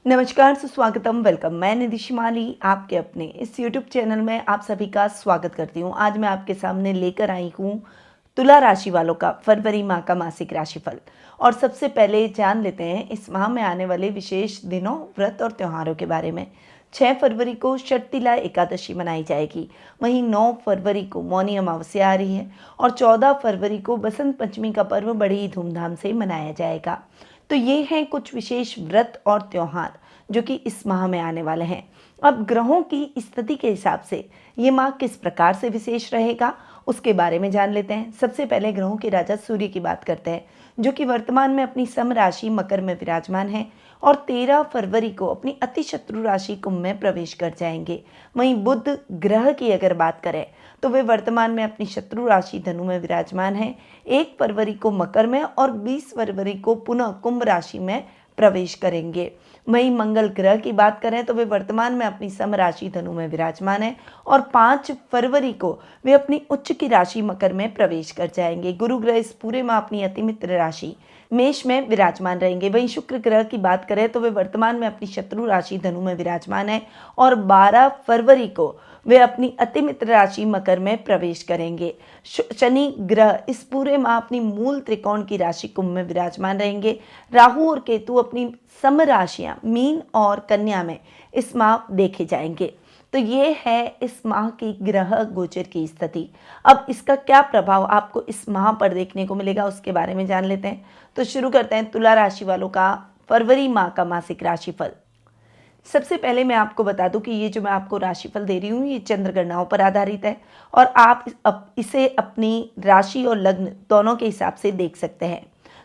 नमस्कार, सुस्वागतम, वेलकम। मैं निधि शिमाली आपके अपने इस यूट्यूब चैनल में आप सभी का स्वागत करती हूँ। आज मैं आपके सामने लेकर आई हूँ तुला राशि वालों का फरवरी माह का मासिक राशिफल। और सबसे पहले जान लेते हैं इस माह में आने वाले विशेष दिनों, व्रत और त्योहारों के बारे में। 6 फरवरी को षटतिला एकादशी मनाई जाएगी। वहीं 9 फरवरी को मौनी अमावस्या आ रही है और 14 फरवरी को बसंत पंचमी का पर्व बड़ी ही धूमधाम से मनाया जाएगा। तो ये हैं कुछ विशेष व्रत और त्योहार जो कि इस माह में आने वाले हैं। अब ग्रहों की स्थिति के हिसाब से ये माह किस प्रकार से विशेष रहेगा उसके बारे में जान लेते हैं। सबसे पहले ग्रहों के राजा सूर्य की बात करते हैं, जो कि वर्तमान में अपनी सम राशि मकर में विराजमान है और 13 फरवरी को अपनी अति शत्रु राशि कुंभ में प्रवेश कर जाएंगे। वहीं बुध ग्रह की अगर बात करें तो वे वर्तमान में अपनी शत्रु राशि धनु में विराजमान है। 1 फरवरी को मकर में और 20 फरवरी को पुनः कुंभ राशि में प्रवेश करेंगे। वहीं मंगल ग्रह की बात करें तो वे वर्तमान में अपनी सम राशि धनु में विराजमान है और 5 फरवरी को वे अपनी उच्च की राशि मकर में प्रवेश कर जाएंगे। गुरु ग्रह इस पूरे माह अपनी अति मित्र राशि मेष में विराजमान रहेंगे। वहीं शुक्र ग्रह की बात करें तो वे वर्तमान में अपनी शत्रु राशि धनु में विराजमान है और 12 फरवरी को वे अपनी अति मित्र राशि मकर में प्रवेश करेंगे। शनि ग्रह इस पूरे माह अपनी मूल त्रिकोण की राशि कुंभ में विराजमान रहेंगे। राहु और केतु अपनी सम राशियां मीन और कन्या में इस माह देखे जाएंगे। तो ये है इस माह की ग्रह गोचर की स्थिति। अब इसका क्या प्रभाव आपको इस माह पर देखने को मिलेगा उसके बारे में जान लेते हैं। तो शुरू करते हैं तुला राशि वालों का फरवरी माह का मासिक राशिफल। सबसे पहले मैं आपको बता दूं कि ये जो मैं आपको राशिफल दे रही हूँ ये चंद्र गणनाओं पर आधारित है और आप इसे अपनी राशि और लग्न दोनों के हिसाब से देख सकते हैं।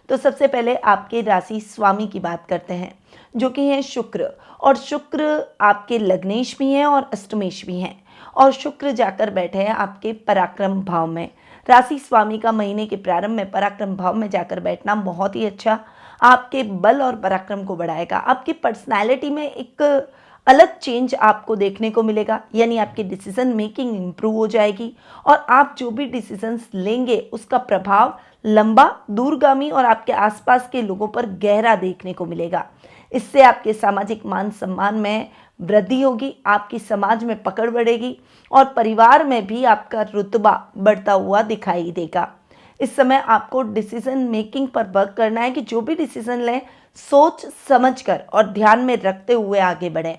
तो सबसे पहले आपके राशि स्वामी की बात करते हैं, जो कि हैं शुक्र। और शुक्र आपके लग्नेश भी हैं और अष्टमेश भी हैं और शुक्र जाकर बैठे हैं आपके पराक्रम भाव में। राशि स्वामी का महीने के प्रारंभ में पराक्रम भाव में जाकर बैठना बहुत ही अच्छा आपके बल और पराक्रम को बढ़ाएगा। आपकी पर्सनैलिटी में एक अलग चेंज आपको देखने को मिलेगा, यानी आपकी डिसीजन मेकिंग इम्प्रूव हो जाएगी और आप जो भी डिसीजंस लेंगे उसका प्रभाव लंबा, दूरगामी और आपके आसपास के लोगों पर गहरा देखने को मिलेगा। इससे आपके सामाजिक मान सम्मान में वृद्धि होगी, आपकी समाज में पकड़ बढ़ेगी और परिवार में भी आपका रुतबा बढ़ता हुआ दिखाई देगा। इस समय आपको डिसीजन मेकिंग पर वर्क करना है कि जो भी डिसीजन लें सोच समझकर और ध्यान में रखते हुए आगे बढ़ें।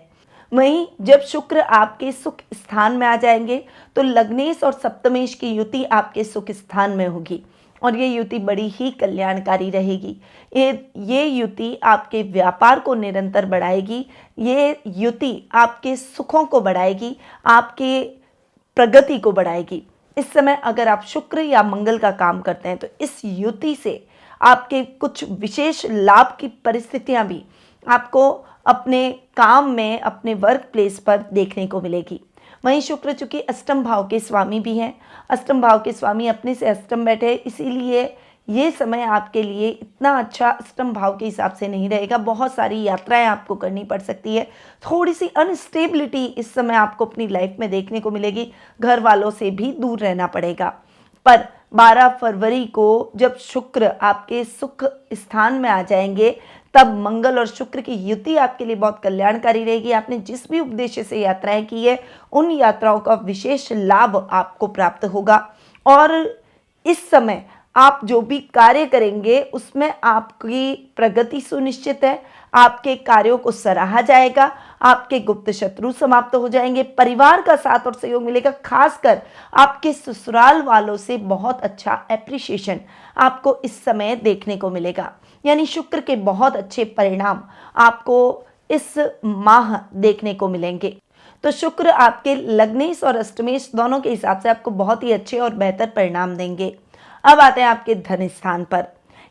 वहीं जब शुक्र आपके सुख स्थान में आ जाएंगे तो लग्नेश और सप्तमेश की युति आपके सुख स्थान में होगी और ये युति बड़ी ही कल्याणकारी रहेगी। ये युति आपके व्यापार को निरंतर बढ़ाएगी, ये युति आपके सुखों को बढ़ाएगी, आपके प्रगति को बढ़ाएगी। इस समय अगर आप शुक्र या मंगल का काम करते हैं तो इस युति से आपके कुछ विशेष लाभ की परिस्थितियां भी आपको अपने काम में, अपने वर्क प्लेस पर देखने को मिलेगी। वहीं शुक्र चूंकि अष्टम भाव के स्वामी भी हैं, अष्टम भाव के स्वामी अपने से अष्टम बैठे, इसीलिए ये समय आपके लिए इतना अच्छा अष्टम भाव के हिसाब से नहीं रहेगा। बहुत सारी यात्राएं आपको करनी पड़ सकती है, थोड़ी सी अनस्टेबिलिटी इस समय आपको अपनी लाइफ में देखने को मिलेगी, घर वालों से भी दूर रहना पड़ेगा। पर 12 फरवरी को जब शुक्र आपके सुख स्थान में आ जाएंगे तब मंगल और शुक्र की युति आपके लिए बहुत कल्याणकारी रहेगी। आपने जिस भी उद्देश्य से यात्राएं की है उन यात्राओं का विशेष लाभ आपको प्राप्त होगा और इस समय आप जो भी कार्य करेंगे उसमें आपकी प्रगति सुनिश्चित है, आपके कार्यों को सराहा जाएगा, आपके गुप्त शत्रु समाप्त हो जाएंगे, परिवार का साथ और सहयोग मिलेगा। खासकर आपके ससुराल वालों से बहुत अच्छा एप्रिसिएशन आपको इस समय देखने को मिलेगा, यानी शुक्र के बहुत अच्छे परिणाम आपको इस माह देखने को मिलेंगे। तो शुक्र आपके लग्नेश और अष्टमेश दोनों के हिसाब से आपको बहुत ही अच्छे और बेहतर परिणाम देंगे। अब आते हैं आपके धन स्थान पर,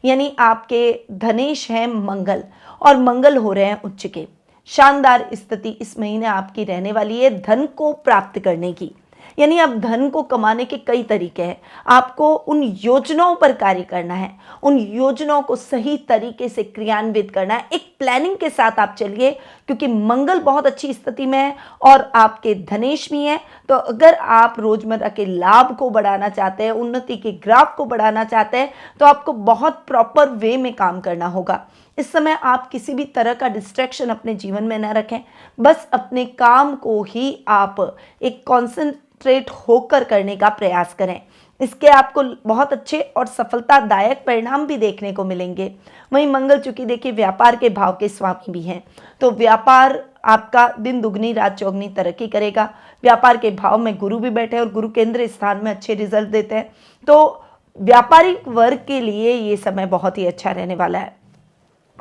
यानी आपके धनेश हैं मंगल और मंगल हो रहे हैं उच्च के। शानदार स्थिति इस महीने आपकी रहने वाली है धन को प्राप्त करने की, यानी अब धन को कमाने के कई तरीके हैं। आपको उन योजनाओं पर कार्य करना है, उन योजनाओं को सही तरीके से क्रियान्वित करना है। एक प्लानिंग के साथ आप चलिए, क्योंकि मंगल बहुत अच्छी स्थिति में है और आपके धनेश भी हैं। तो अगर आप रोजमर्रा के लाभ को बढ़ाना चाहते हैं, उन्नति के ग्राफ को बढ़ाना चाहते हैं, तो आपको बहुत प्रॉपर वे में काम करना होगा। इस समय आप किसी भी तरह का डिस्ट्रैक्शन अपने जीवन में न रखें, बस अपने काम को ही आप एक कॉन्सेंट्रेट होकर करने का प्रयास करें। इसके आपको बहुत अच्छे और सफलतादायक परिणाम भी देखने को मिलेंगे। वहीं मंगल, चूंकि देखिए व्यापार के भाव के स्वामी भी हैं, तो व्यापार आपका दिन दुगनी रात चौगनी तरक्की करेगा। व्यापार के भाव में गुरु भी बैठे हैं और गुरु केंद्र स्थान में अच्छे रिजल्ट देते हैं। तो व्यापारिक वर्ग के लिए ये समय बहुत ही अच्छा रहने वाला है।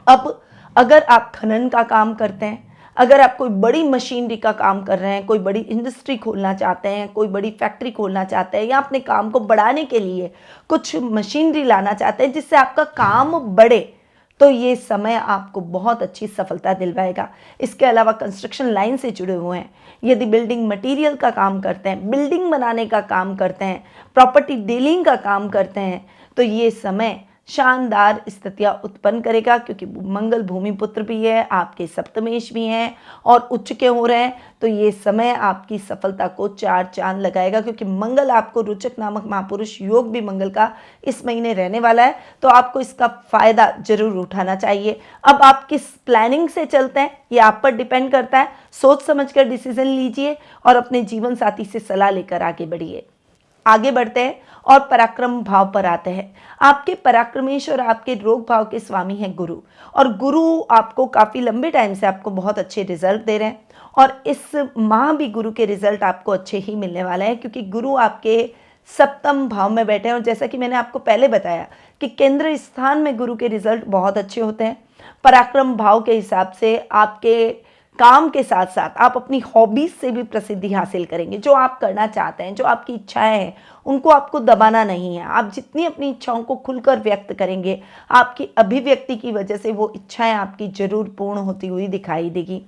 अब अगर आप खनन का काम करते हैं, अगर आप कोई बड़ी मशीनरी का काम कर रहे हैं, कोई बड़ी इंडस्ट्री खोलना चाहते हैं, कोई बड़ी फैक्ट्री खोलना चाहते हैं, या अपने काम को बढ़ाने के लिए कुछ मशीनरी लाना चाहते हैं जिससे आपका काम बढ़े, तो ये समय आपको बहुत अच्छी सफलता दिलवाएगा। इसके अलावा कंस्ट्रक्शन लाइन से जुड़े हुए हैं, यदि बिल्डिंग मटेरियल का काम करते हैं, बिल्डिंग बनाने का काम करते हैं, प्रॉपर्टी डीलिंग का काम करते हैं, तो ये समय शानदार स्थितियां उत्पन्न करेगा, क्योंकि मंगल भूमि पुत्र भी है, आपके सप्तमेश भी हैं और उच्च के हो रहे हैं। तो ये समय आपकी सफलता को चार चांद लगाएगा, क्योंकि मंगल आपको रोचक नामक महापुरुष योग भी मंगल का इस महीने रहने वाला है। तो आपको इसका फायदा जरूर उठाना चाहिए। अब आप किस प्लानिंग से चलते हैं ये आप पर डिपेंड करता है। सोच समझकर डिसीजन लीजिए और अपने जीवन साथी से सलाह लेकर आगे बढ़िए। आगे बढ़ते हैं और पराक्रम भाव पर आते हैं। आपके पराक्रमेश और आपके रोग भाव के स्वामी हैं गुरु, और गुरु आपको काफ़ी लंबे टाइम से आपको बहुत अच्छे रिजल्ट दे रहे हैं, और इस माह भी गुरु के रिजल्ट आपको अच्छे ही मिलने वाले हैं, क्योंकि गुरु आपके सप्तम भाव में बैठे हैं। और जैसा कि मैंने आपको पहले बताया कि केंद्र स्थान में गुरु के रिजल्ट बहुत अच्छे होते हैं। पराक्रम भाव के हिसाब से आपके काम के साथ साथ आप अपनी हॉबीज से भी प्रसिद्धि हासिल करेंगे। जो आप करना चाहते हैं, जो आपकी इच्छाएं हैं, उनको आपको दबाना नहीं है। आप जितनी अपनी इच्छाओं को खुलकर व्यक्त करेंगे, आपकी अभिव्यक्ति की वजह से वो इच्छाएं आपकी जरूर पूर्ण होती हुई दिखाई देगी।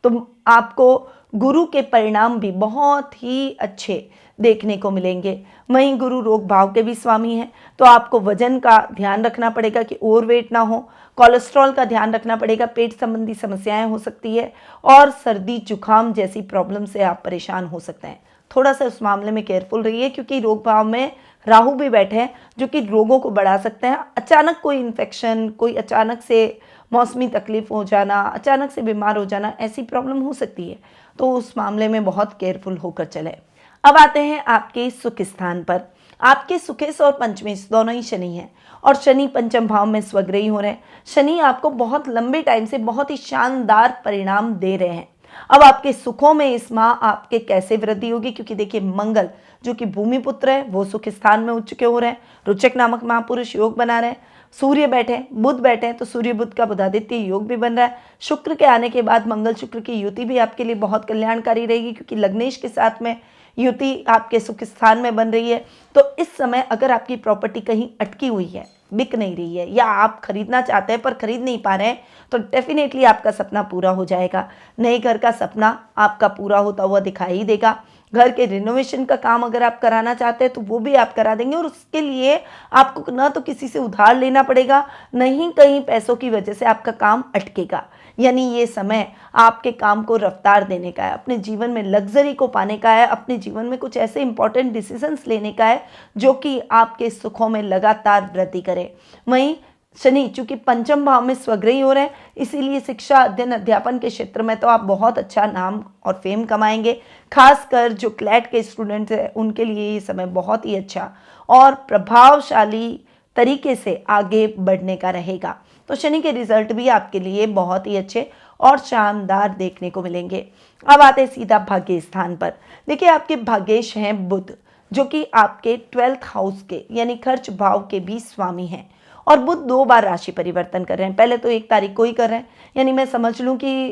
तो आपको गुरु के परिणाम भी बहुत ही अच्छे देखने को मिलेंगे। वहीं गुरु रोग भाव के भी स्वामी हैं, तो आपको वजन का ध्यान रखना पड़ेगा कि ओवरवेट ना हो, कोलेस्ट्रॉल का ध्यान रखना पड़ेगा, पेट संबंधी समस्याएं हो सकती है, और सर्दी जुकाम जैसी प्रॉब्लम से आप परेशान हो सकते हैं। थोड़ा सा उस मामले में केयरफुल रहिए, क्योंकि रोग भाव में राहु भी बैठे हैं जो कि रोगों को बढ़ा सकते हैं। अचानक कोई इन्फेक्शन, कोई अचानक से मौसमी तकलीफ हो जाना, अचानक से बीमार हो जाना, ऐसी प्रॉब्लम हो सकती है। तो उस मामले में बहुत केयरफुल होकर चले। अब आते हैं आपके सुख स्थान पर। आपके सुखेश और पंचमेश दोनों ही शनि हैं, और शनि पंचम भाव में स्वग्रही हो रहे हैं। शनि आपको बहुत लंबे टाइम से बहुत ही शानदार परिणाम दे रहे हैं। अब आपके सुखों में इस माह आपके कैसे वृद्धि होगी, क्योंकि देखिए मंगल जो कि भूमि पुत्र है वो सुख स्थान में उच्च के हो रहे हैं, रोचक नामक महापुरुष योग बना रहे हैं। सूर्य बैठे हैं, बुध बैठे हैं, तो सूर्य बुध का बुधादित्य योग भी बन रहा है। शुक्र के आने के बाद मंगल शुक्र की युति भी आपके लिए बहुत कल्याणकारी रहेगी, क्योंकि लग्नेश के साथ में युति आपके सुख स्थान में बन रही है। तो इस समय अगर आपकी प्रॉपर्टी कहीं अटकी हुई है, बिक नहीं रही है, या आप खरीदना चाहते हैं पर खरीद नहीं पा रहे हैं, तो डेफिनेटली आपका सपना पूरा हो जाएगा। नए घर का सपना आपका पूरा होता हुआ दिखाई देगा। घर के रिनोवेशन का काम अगर आप कराना चाहते हैं तो वो भी आप करा देंगे, और उसके लिए आपको ना तो किसी से उधार लेना पड़ेगा, नहीं कहीं पैसों की वजह से आपका काम अटकेगा। यानी ये समय आपके काम को रफ्तार देने का है, अपने जीवन में लग्जरी को पाने का है, अपने जीवन में कुछ ऐसे इंपॉर्टेंट डिसीजंस लेने का है जो कि आपके सुखों में लगातार वृद्धि करे। वहीं शनि चूंकि पंचम भाव में स्वग्रही हो रहे हैं, इसीलिए शिक्षा अध्ययन अध्यापन के क्षेत्र में तो आप बहुत अच्छा नाम और फेम कमाएंगे। खासकर जो क्लैट के स्टूडेंट्स हैं उनके लिए ये समय बहुत ही अच्छा और प्रभावशाली तरीके से आगे बढ़ने का रहेगा। तो शनि के रिजल्ट भी आपके लिए बहुत ही अच्छे और शानदार देखने को मिलेंगे। अब आते हैं सीधा भाग्य स्थान पर। देखिए आपके भाग्येश हैं बुध, जो कि आपके 12th हाउस के यानी खर्च भाव के भी स्वामी हैं, और बुध 2 बार राशि परिवर्तन कर रहे हैं। पहले तो 1 तारीख को ही कर रहे हैं, यानी मैं समझ लूँ कि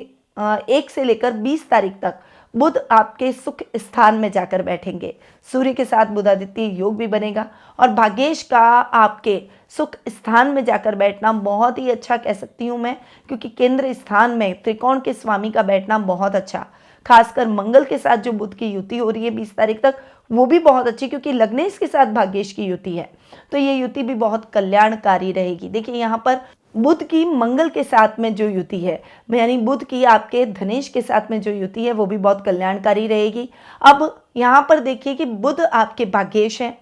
1 से लेकर 20 तारीख तक बुध आपके सुख स्थान में जाकर बैठेंगे। सूर्य के साथ बुधादित्य योग भी बनेगा, और भाग्येश का आपके सुख स्थान में जाकर बैठना बहुत ही अच्छा कह सकती हूँ मैं, क्योंकि केंद्र स्थान में त्रिकोण के स्वामी का बैठना बहुत अच्छा। खासकर मंगल के साथ जो बुध की युति हो रही है 20 तारीख तक, वो भी बहुत अच्छी, क्योंकि लग्नेश के साथ भाग्येश की युति है, तो ये युति भी बहुत कल्याणकारी रहेगी। देखिए यहाँ पर बुध की मंगल के साथ में जो युति है, यानी बुध की आपके धनेश के साथ में जो युति है, वो भी बहुत कल्याणकारी रहेगी। अब यहाँ पर देखिए कि बुध आपके भाग्येश है,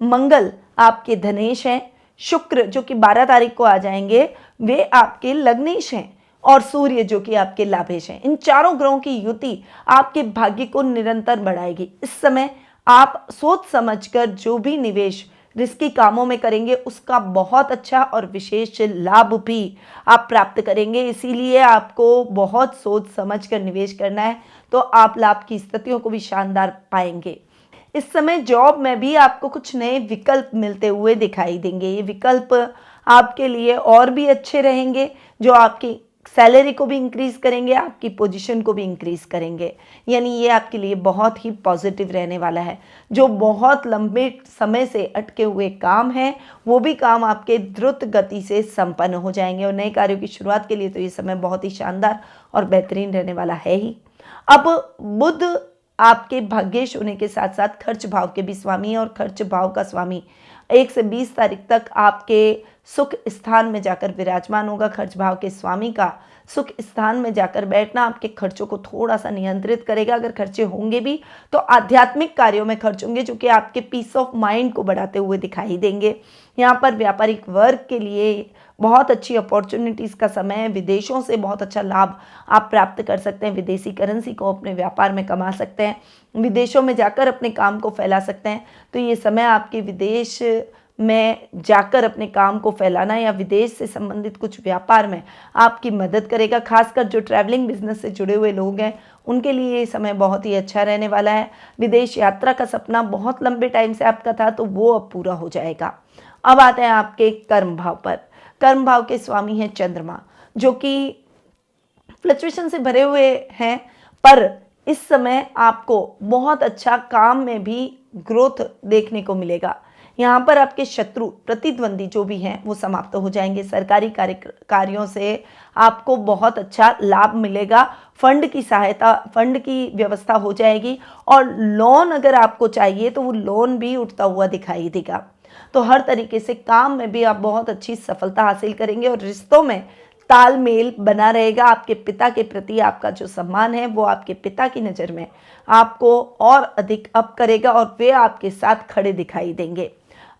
मंगल आपके धनेश हैं, शुक्र जो कि 12 तारीख को आ जाएंगे वे आपके लग्नेश हैं, और सूर्य जो कि आपके लाभेश हैं। इन चारों ग्रहों की युति आपके भाग्य को निरंतर बढ़ाएगी। इस समय आप सोच समझकर जो भी निवेश रिस्की कामों में करेंगे उसका बहुत अच्छा और विशेष लाभ भी आप प्राप्त करेंगे। इसीलिए आपको बहुत सोच समझकर निवेश करना है, तो आप लाभ की स्थितियों को भी शानदार पाएंगे। इस समय जॉब में भी आपको कुछ नए विकल्प मिलते हुए दिखाई देंगे। ये विकल्प आपके लिए और भी अच्छे रहेंगे, जो आपकी सैलरी को भी इंक्रीज करेंगे, आपकी पोजीशन को भी इंक्रीज करेंगे। यानी ये आपके लिए बहुत ही पॉजिटिव रहने वाला है। जो बहुत लंबे समय से अटके हुए काम हैं, वो भी काम आपके द्रुत गति से संपन्न हो जाएंगे, और नए कार्यों की शुरुआत के लिए तो ये समय बहुत ही शानदार और बेहतरीन रहने वाला है ही। अब बुध आपके भाग्येश होने के साथ साथ खर्च भाव के भी स्वामी है, और खर्च भाव का स्वामी 1 से 20 तारीख तक आपके सुख स्थान में जाकर विराजमान होगा। खर्च भाव के स्वामी का सुख स्थान में जाकर बैठना आपके खर्चों को थोड़ा सा नियंत्रित करेगा। अगर खर्चे होंगे भी तो आध्यात्मिक कार्यों में खर्च होंगे, जो कि आपके पीस ऑफ माइंड को बढ़ाते हुए दिखाई देंगे। यहाँ पर व्यापारिक वर्ग के लिए बहुत अच्छी अपॉर्चुनिटीज़ का समय है। विदेशों से बहुत अच्छा लाभ आप प्राप्त कर सकते हैं, विदेशी करेंसी को अपने व्यापार में कमा सकते हैं, विदेशों में जाकर अपने काम को फैला सकते हैं। तो ये समय आपके विदेश में जाकर अपने काम को फैलाना या विदेश से संबंधित कुछ व्यापार में आपकी मदद करेगा। खासकर जो ट्रैवलिंग बिजनेस से जुड़े हुए लोग हैं उनके लिए ये समय बहुत ही अच्छा रहने वाला है। विदेश यात्रा का सपना बहुत लंबे टाइम से आपका था, तो वो अब पूरा हो जाएगा। अब आते हैं आपके कर्म भाव पर। कर्म भाव के स्वामी हैं चंद्रमा, जो कि फ्लक्चुएशन से भरे हुए हैं, पर इस समय आपको बहुत अच्छा काम में भी ग्रोथ देखने को मिलेगा। यहाँ पर आपके शत्रु प्रतिद्वंदी जो भी हैं वो समाप्त हो जाएंगे। सरकारी कार्यों से आपको बहुत अच्छा लाभ मिलेगा। फंड की सहायता, फंड की व्यवस्था हो जाएगी, और लोन अगर आपको चाहिए तो वो लोन भी उठता हुआ दिखाई देगा। तो हर तरीके से काम में भी आप बहुत अच्छी सफलता हासिल करेंगे, और रिश्तों में तालमेल बना रहेगा। आपके पिता के प्रति आपका जो सम्मान है वो आपके पिता की नज़र में आपको और अधिक अप करेगा, और वे आपके साथ खड़े दिखाई देंगे।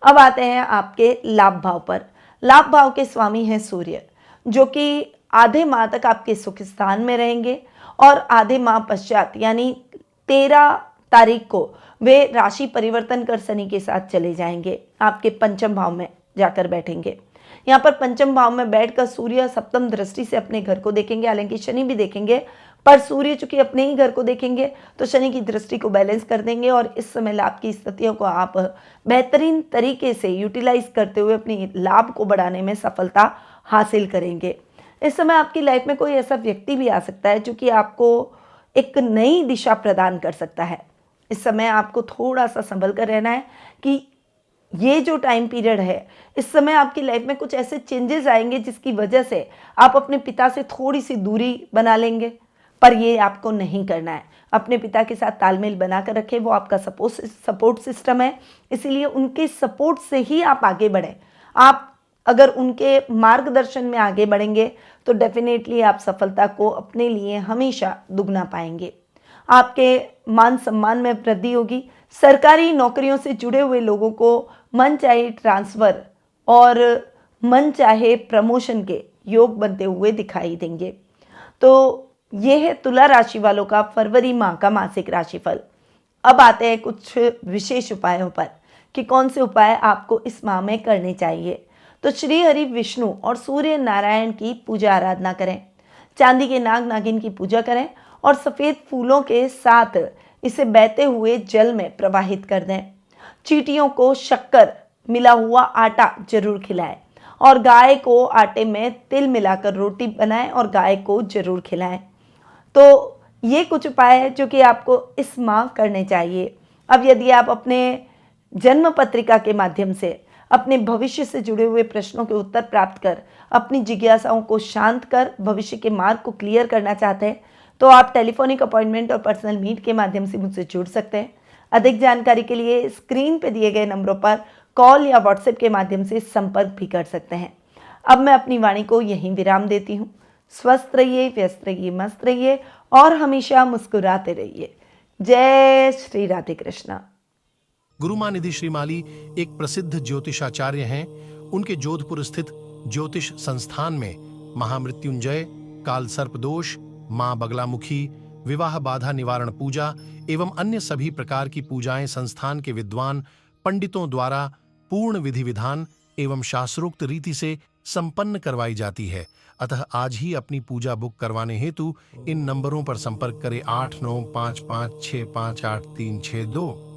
अब आते हैं आपके लाभ भाव पर। लाभ भाव के स्वामी हैं सूर्य, जो कि आधे माह तक आपके सुख स्थान में रहेंगे, और आधे माह पश्चात यानी 13 तारीख को वे राशि परिवर्तन कर शनि के साथ चले जाएंगे, आपके पंचम भाव में जाकर बैठेंगे। यहाँ पर पंचम भाव में बैठकर सूर्य सप्तम दृष्टि से अपने घर को देखेंगे। हालांकि शनि भी देखेंगे, पर सूर्य चूंकि अपने ही घर को देखेंगे तो शनि की दृष्टि को बैलेंस कर देंगे, और इस समय लाभ की स्थितियों को आप बेहतरीन तरीके से यूटिलाइज करते हुए अपनी लाभ को बढ़ाने में सफलता हासिल करेंगे। इस समय आपकी लाइफ में कोई ऐसा व्यक्ति भी आ सकता है जो कि आपको एक नई दिशा प्रदान कर सकता है। इस समय आपको थोड़ा सा संभल कर रहना है कि ये जो टाइम पीरियड है, इस समय आपकी लाइफ में कुछ ऐसे चेंजेस आएंगे जिसकी वजह से आप अपने पिता से थोड़ी सी दूरी बना लेंगे, पर ये आपको नहीं करना है। अपने पिता के साथ तालमेल बनाकर रखें, वो आपका सपोर्ट सिस्टम है, इसीलिए उनके सपोर्ट से ही आप आगे बढ़ें। आप अगर उनके मार्गदर्शन में आगे बढ़ेंगे तो डेफिनेटली आप सफलता को अपने लिए हमेशा दुगना पाएंगे। आपके मान सम्मान में वृद्धि होगी। सरकारी नौकरियों से जुड़े हुए लोगों को मन चाहे ट्रांसफ़र और मन चाहे प्रमोशन के योग बनते हुए दिखाई देंगे। तो ये है तुला राशि वालों का फरवरी माह का मासिक राशिफल। अब आते हैं कुछ विशेष उपायों पर कि कौन से उपाय आपको इस माह में करने चाहिए। तो श्री हरि विष्णु और सूर्य नारायण की पूजा आराधना करें, चांदी के नाग नागिन की पूजा करें, और सफ़ेद फूलों के साथ इसे बहते हुए जल में प्रवाहित कर दें। चींटियों को शक्कर मिला हुआ आटा जरूर खिलाएं, और गाय को आटे में तिल मिलाकर रोटी बनाएं और गाय को जरूर खिलाएं। तो ये कुछ उपाय है जो कि आपको इस माह करने चाहिए। अब यदि आप अपने जन्म पत्रिका के माध्यम से अपने भविष्य से जुड़े हुए प्रश्नों के उत्तर प्राप्त कर अपनी जिज्ञासाओं को शांत कर भविष्य के मार्ग को क्लियर करना चाहते हैं, तो आप टेलीफोनिक अपॉइंटमेंट और पर्सनल मीट के माध्यम से मुझसे जुड़ सकते हैं। अधिक जानकारी के लिए स्क्रीन पे दिए गए नंबरों पर कॉल या व्हाट्सएप के माध्यम से संपर्क भी कर सकते हैं। अब मैं अपनी वाणी को यहीं विराम देती हूँ। स्वस्थ रहिए, व्यस्त रहिए, मस्त रहिए और हमेशा मुस्कुराते रहिए। जय श्री राधे कृष्णा। गुरुमां निधि श्रीमाली एक प्रसिद्ध ज्योतिषाचार्य हैं। उनके जोधपुर स्थित ज्योतिष संस्थान में महामृत्युंजय, काल सर्प दोष, मां बगलामुखी, विवाह बाधा निवारण पूजा एवं अन्य सभी प्रकार की पूजाएं संस्थान के विद्वान पंडितों द्वारा पूर्ण विधि विधान एवं शास्त्रोक्त रीति से संपन्न करवाई जाती है। अतः आज ही अपनी पूजा बुक करवाने हेतु इन नंबरों पर संपर्क करें 8955658362।